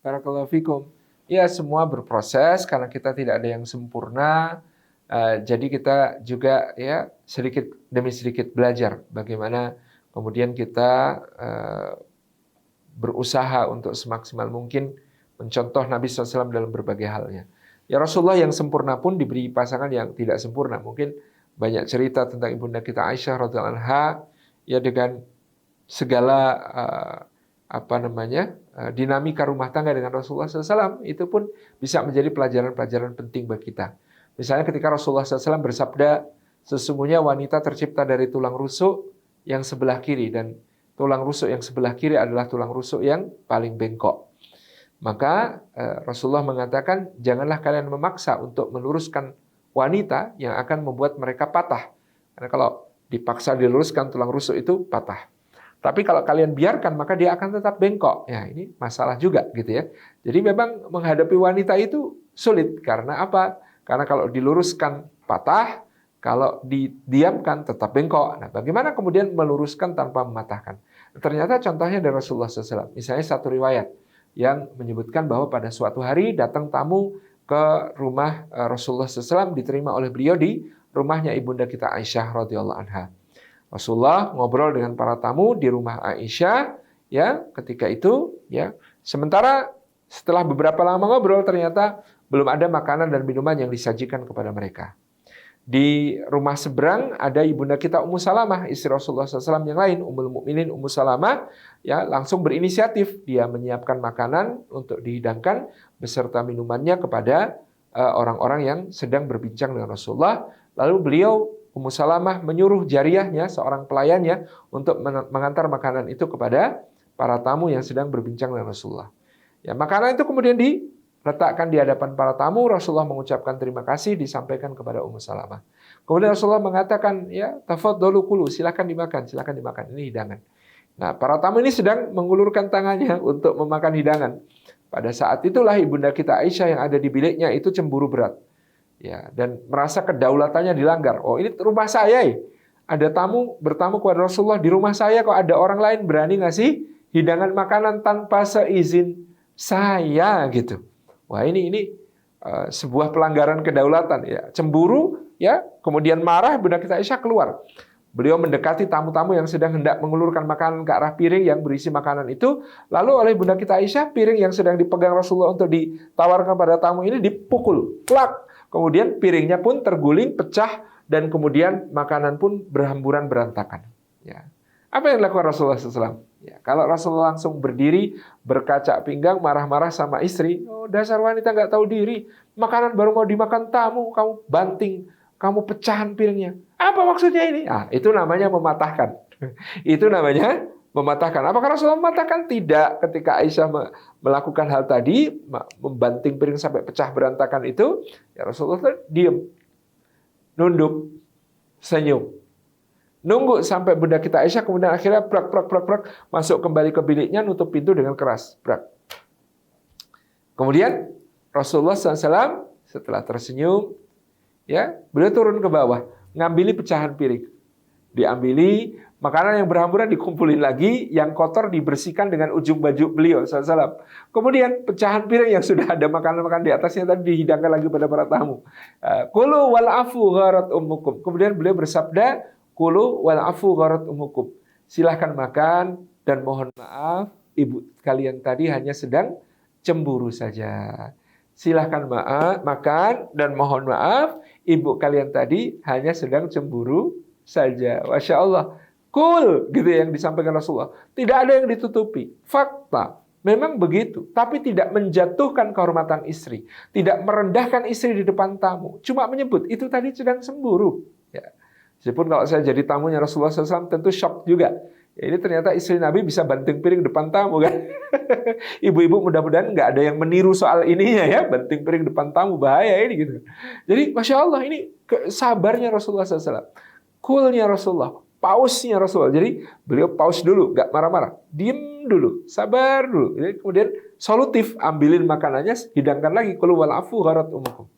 Barakallahu fikum. Ya, semua berproses karena kita tidak ada yang sempurna. Jadi kita juga ya sedikit demi sedikit belajar bagaimana kemudian kita berusaha untuk semaksimal mungkin mencontoh Nabi SAW dalam berbagai halnya. Ya, Rasulullah yang sempurna pun diberi pasangan yang tidak sempurna. Mungkin banyak cerita tentang ibunda kita Aisyah radhiyallahu anha ya dengan segala dinamika rumah tangga dengan Rasulullah SAW, itu pun bisa menjadi pelajaran-pelajaran penting bagi kita. Misalnya ketika Rasulullah SAW bersabda, sesungguhnya wanita tercipta dari tulang rusuk yang sebelah kiri, dan tulang rusuk yang sebelah kiri adalah tulang rusuk yang paling bengkok. Maka Rasulullah mengatakan, janganlah kalian memaksa untuk meluruskan wanita yang akan membuat mereka patah. Karena kalau dipaksa diluruskan, tulang rusuk itu patah. Tapi kalau kalian biarkan, maka dia akan tetap bengkok. Ya, ini masalah juga gitu ya. Jadi memang menghadapi wanita itu sulit. Karena apa? Karena kalau diluruskan patah, kalau didiamkan tetap bengkok. Nah, bagaimana kemudian meluruskan tanpa mematahkan? Ternyata contohnya dari Rasulullah SAW. Misalnya satu riwayat yang menyebutkan bahwa pada suatu hari datang tamu ke rumah Rasulullah SAW, diterima oleh beliau di rumahnya ibunda kita Aisyah radhiyallahu anha. Rasulullah ngobrol dengan para tamu di rumah Aisyah, ya, ketika itu, ya. Sementara setelah beberapa lama ngobrol, ternyata belum ada makanan dan minuman yang disajikan kepada mereka. Di rumah seberang ada ibunda kita Ummu Salamah, istri Rasulullah SAW yang lain, Ummul Mukminin Ummu Salamah, ya, langsung berinisiatif. Dia menyiapkan makanan untuk dihidangkan beserta minumannya kepada orang-orang yang sedang berbincang dengan Rasulullah. Lalu beliau Ummu Salamah menyuruh jariyahnya, seorang pelayannya, untuk mengantar makanan itu kepada para tamu yang sedang berbincang dengan Rasulullah. Ya, makanan itu kemudian diletakkan di hadapan para tamu. Rasulullah mengucapkan terima kasih, disampaikan kepada Ummu Salamah. Kemudian Rasulullah mengatakan, ya, tafadhalu kulu, silakan dimakan, ini hidangan. Nah, para tamu ini sedang mengulurkan tangannya untuk memakan hidangan. Pada saat itulah ibunda kita Aisyah yang ada di biliknya itu cemburu berat. Ya, dan merasa kedaulatannya dilanggar. Oh, ini rumah saya ya. Ada tamu bertamu kepada Rasulullah di rumah saya, kok ada orang lain berani ngasih hidangan makanan tanpa seizin saya gitu. Wah, ini sebuah pelanggaran kedaulatan ya. Cemburu ya, kemudian marah, ibunda kita Aisyah keluar. Beliau mendekati tamu-tamu yang sedang hendak mengulurkan makanan ke arah piring yang berisi makanan itu. Lalu oleh ibunda kita Aisyah, piring yang sedang dipegang Rasulullah untuk ditawarkan pada tamu ini dipukul, plak. Kemudian piringnya pun terguling, pecah, dan kemudian makanan pun berhamburan berantakan. Ya. Apa yang dilakukan Rasulullah SAW? Ya, kalau Rasulullah langsung berdiri, berkaca pinggang, marah-marah sama istri, oh, dasar wanita nggak tahu diri, makanan baru mau dimakan tamu, kamu banting, kamu pecahan piringnya. Apa maksudnya ini? Ah, itu namanya mematahkan. Itu namanya mematahkan. Apakah Rasulullah mematahkan? Tidak. Ketika Aisyah melakukan hal tadi, membanting piring sampai pecah berantakan itu, ya Rasulullah diam, nunduk, senyum. Nunggu sampai bunda kita Aisyah, kemudian akhirnya prak, masuk kembali ke biliknya, nutup pintu dengan keras. Prak. Kemudian Rasulullah SAW setelah tersenyum, ya, beliau turun ke bawah, ngambil pecahan piring. Diambili, makanan yang berhamburan dikumpulin lagi, yang kotor dibersihkan dengan ujung baju beliau SAW. Kemudian pecahan piring yang sudah ada makanan-makanan di atasnya tadi dihidangkan lagi pada para tamu. Kulu wal afu gharat ummukum. Kemudian beliau bersabda, kulu wal afu gharat ummukum. Silahkan makan dan mohon maaf, ibu kalian tadi hanya sedang cemburu saja. Silahkan makan dan mohon maaf, ibu kalian tadi hanya sedang cemburu saja. Masya Allah. Cool, gitu yang disampaikan Rasulullah. Tidak ada yang ditutupi. Fakta. Memang begitu. Tapi tidak menjatuhkan kehormatan istri. Tidak merendahkan istri di depan tamu. Cuma menyebut, itu tadi sedang cemburu. Ya. Meskipun kalau saya jadi tamunya Rasulullah SAW, tentu shock juga. Ya, ini ternyata istri Nabi bisa banting piring depan tamu kan. Ibu-ibu mudah-mudahan nggak ada yang meniru soal ininya ya. Banting piring depan tamu, bahaya ini gitu. Jadi Masya Allah, ini sabarnya Rasulullah SAW. Coolnya Rasulullah. Pausnya Rasulullah. Jadi beliau paus dulu, nggak marah-marah. Diem dulu, sabar dulu. Jadi kemudian solutif, ambilin makanannya, hidangkan lagi. Qul wal afu gharat ummukum.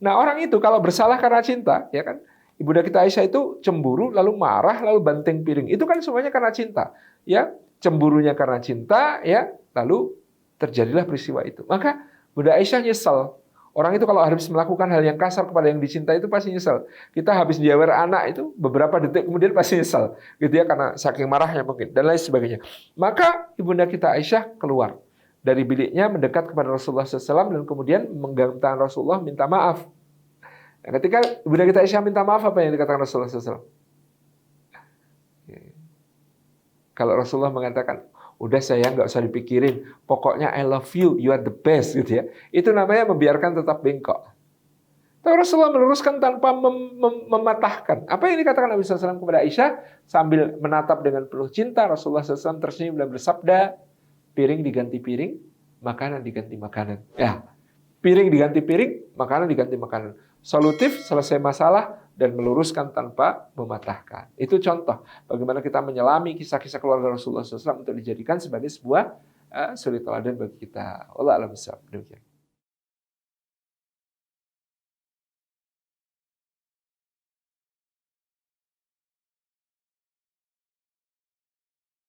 Nah, orang itu kalau bersalah karena cinta, ya kan? Ibunda kita Aisyah itu cemburu, lalu marah, lalu banting piring. Itu kan semuanya karena cinta. Ya, cemburunya karena cinta, ya. Lalu terjadilah peristiwa itu. Maka Bunda Aisyah nyesel. Orang itu kalau habis melakukan hal yang kasar kepada yang dicintai itu pasti nyesel. Kita habis diawer anak itu beberapa detik kemudian pasti nyesel, gitu ya, karena saking marahnya mungkin dan lain sebagainya. Maka ibunda kita Aisyah keluar dari biliknya mendekat kepada Rasulullah SAW dan kemudian menggenggam tangan Rasulullah minta maaf. Nah, ketika ibunda kita Aisyah minta maaf, apa yang dikatakan Rasulullah SAW? Kalau Rasulullah mengatakan, udah sayang, nggak usah dipikirin, pokoknya I love you, you are the best, gitu ya. Itu namanya membiarkan tetap bengkok. Tapi Rasulullah meluruskan tanpa mematahkan. Apa yang dikatakan Nabi SAW kepada Aisyah sambil menatap dengan penuh cinta, Rasulullah SAW tersenyum dan bersabda, piring diganti piring, makanan diganti makanan. Ya, piring diganti piring, makanan diganti makanan. Solutif, selesai masalah, dan meluruskan tanpa mematahkan. Itu contoh bagaimana kita menyelami kisah-kisah keluarga Rasulullah SAW untuk dijadikan sebagai sebuah suri teladan bagi kita. Wallahu a'lam bishawab. Demikian.